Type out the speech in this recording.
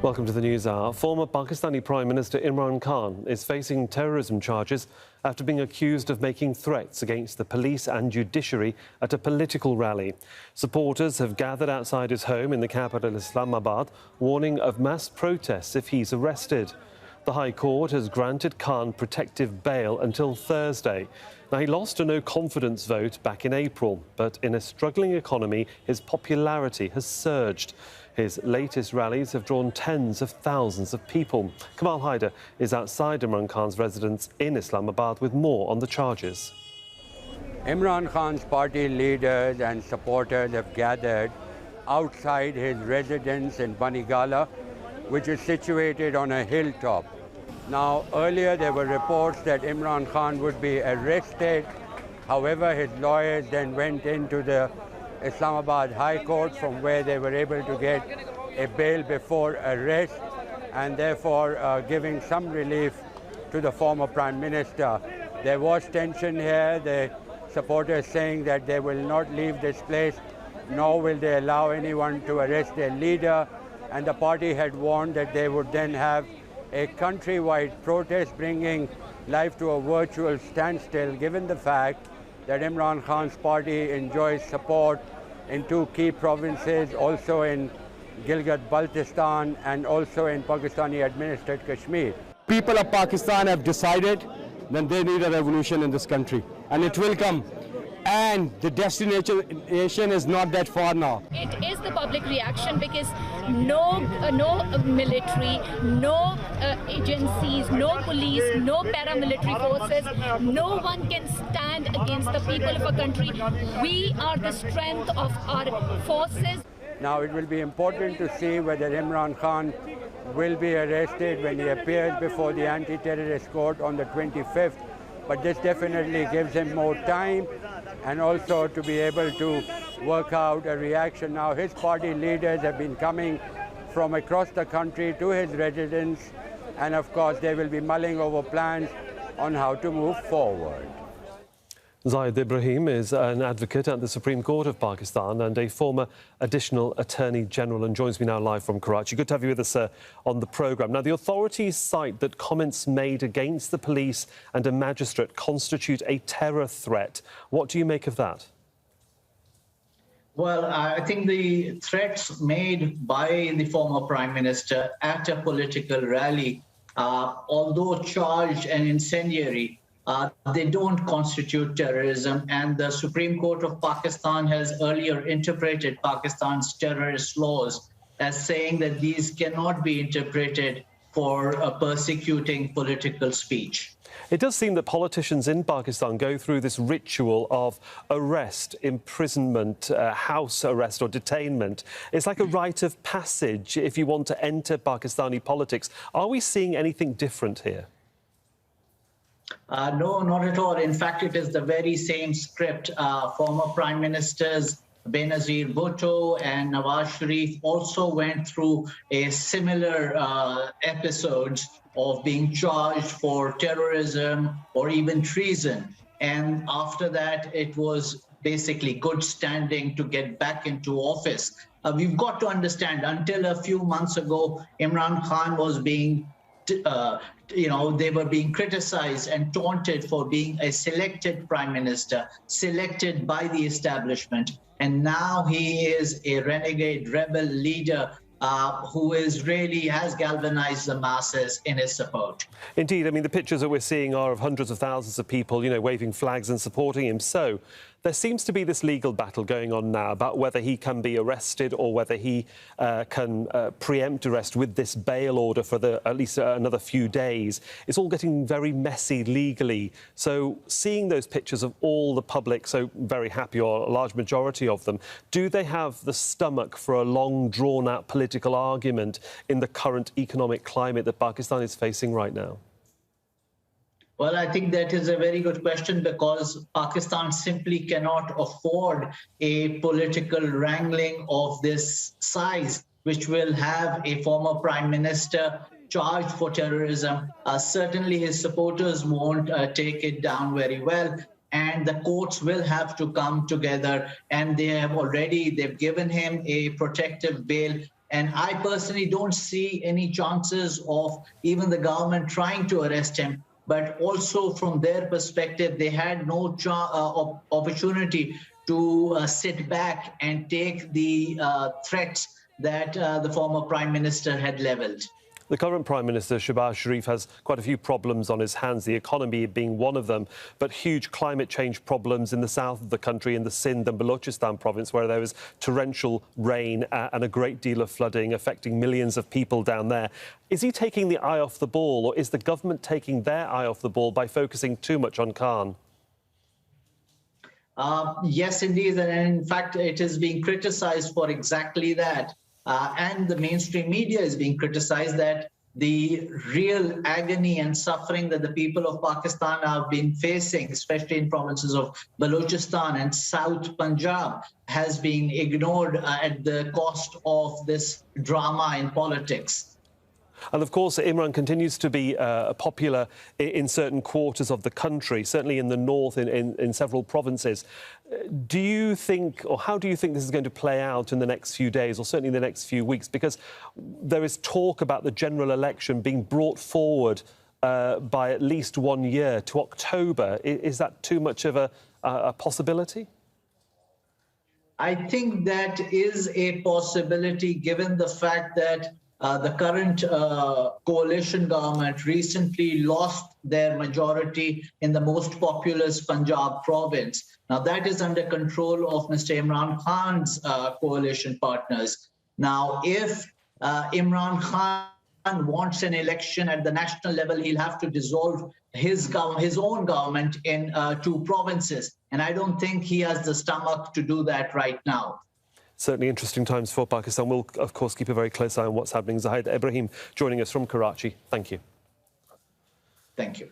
Welcome to the News Hour. Former Pakistani Prime Minister Imran Khan is facing terrorism charges after being accused of making threats against the police and judiciary at a political rally. Supporters have gathered outside his home in the capital Islamabad, warning of mass protests if he's arrested. The High Court has granted Khan protective bail until Thursday. Now, he lost a no-confidence vote back in April, but in a struggling economy, his popularity has surged. His latest rallies have drawn tens of thousands of people. Kamal Haider is outside Imran Khan's residence in Islamabad with more on the charges. Imran Khan's party leaders and supporters have gathered outside his residence in Banigala, which is situated on a hilltop. Now, earlier there were reports that Imran Khan would be arrested. However, his lawyers then went into the Islamabad High Court, from where they were able to get a bail before arrest, and therefore giving some relief to the former Prime Minister. There was tension here, the supporters saying that they will not leave this place, nor will they allow anyone to arrest their leader, and the party had warned that they would then have a countrywide protest, bringing life to a virtual standstill, given the fact that Imran Khan's party enjoys support in two key provinces, also in Gilgit-Baltistan and also in Pakistani-administered Kashmir. People of Pakistan have decided that they need a revolution in this country, and it will come. And the destination is not that far now. It is the public reaction because no military, no agencies, no police, no paramilitary forces, no one can stand against the people of a country. We are the strength of our forces. Now it will be important to see whether Imran Khan will be arrested when he appears before the anti-terrorist court on the 25th. But this definitely gives him more time, and also to be able to work out a reaction. Now, his party leaders have been coming from across the country to his residence, and of course they will be mulling over plans on how to move forward. Zahid Ibrahim is an advocate at the Supreme Court of Pakistan and a former Additional Attorney General, and joins me now live from Karachi. Good to have you with us on the programme. Now, the authorities cite that comments made against the police and a magistrate constitute a terror threat. What do you make of that? Well, I think the threats made by the former Prime Minister at a political rally, although charged and incendiary, they don't constitute terrorism, and the Supreme Court of Pakistan has earlier interpreted Pakistan's terrorist laws as saying that these cannot be interpreted for persecuting political speech. It does seem that politicians in Pakistan go through this ritual of arrest, imprisonment, house arrest or detainment. It's like a rite of passage if you want to enter Pakistani politics. Are we seeing anything different here? No, not at all. In fact, it is the very same script. Former Prime Ministers Benazir Bhutto and Nawaz Sharif also went through a similar episodes of being charged for terrorism or even treason. And after that, it was basically good standing to get back into office. We've got to understand, until a few months ago, Imran Khan was being they were being criticized and taunted for being a selected prime minister, selected by the establishment. And now he is a renegade rebel leader who has galvanized the masses in his support. Indeed, I mean, the pictures that we're seeing are of hundreds of thousands of people, waving flags and supporting him. So there seems to be this legal battle going on now about whether he can be arrested or whether he can preempt arrest with this bail order for at least another few days. It's all getting very messy legally. So seeing those pictures of all the public so very happy, or a large majority of them, do they have the stomach for a long, drawn-out political argument in the current economic climate that Pakistan is facing right now? Well, I think that is a very good question, because Pakistan simply cannot afford a political wrangling of this size, which will have a former prime minister charged for terrorism. Certainly his supporters won't take it down very well. And the courts will have to come together, and they've given him a protective bail. And I personally don't see any chances of even the government trying to arrest him. But also from their perspective, they had no opportunity to sit back and take the threats that the former Prime Minister had leveled. The current Prime Minister, Shehbaz Sharif, has quite a few problems on his hands, the economy being one of them, but huge climate change problems in the south of the country, in the Sindh and Balochistan province, where there was torrential rain and a great deal of flooding affecting millions of people down there. Is he taking the eye off the ball, or is the government taking their eye off the ball by focusing too much on Khan? Yes, indeed, and in fact, it is being criticised for exactly that. And the mainstream media is being criticized that the real agony and suffering that the people of Pakistan have been facing, especially in provinces of Balochistan and South Punjab, has been ignored at the cost of this drama in politics. And of course, Imran continues to be popular in certain quarters of the country, certainly in the north, in several provinces. Do you think, or how do you think this is going to play out in the next few days, or certainly in the next few weeks? Because there is talk about the general election being brought forward by at least 1 year to October. Is that too much of a possibility? I think that is a possibility, given the fact that the current coalition government recently lost their majority in the most populous Punjab province. Now, that is under control of Mr. Imran Khan's coalition partners. Now, if Imran Khan wants an election at the national level, he'll have to dissolve his own government in 2 provinces. And I don't think he has the stomach to do that right now. Certainly interesting times for Pakistan. We'll, of course, keep a very close eye on what's happening. Zahid Ibrahim joining us from Karachi. Thank you. Thank you.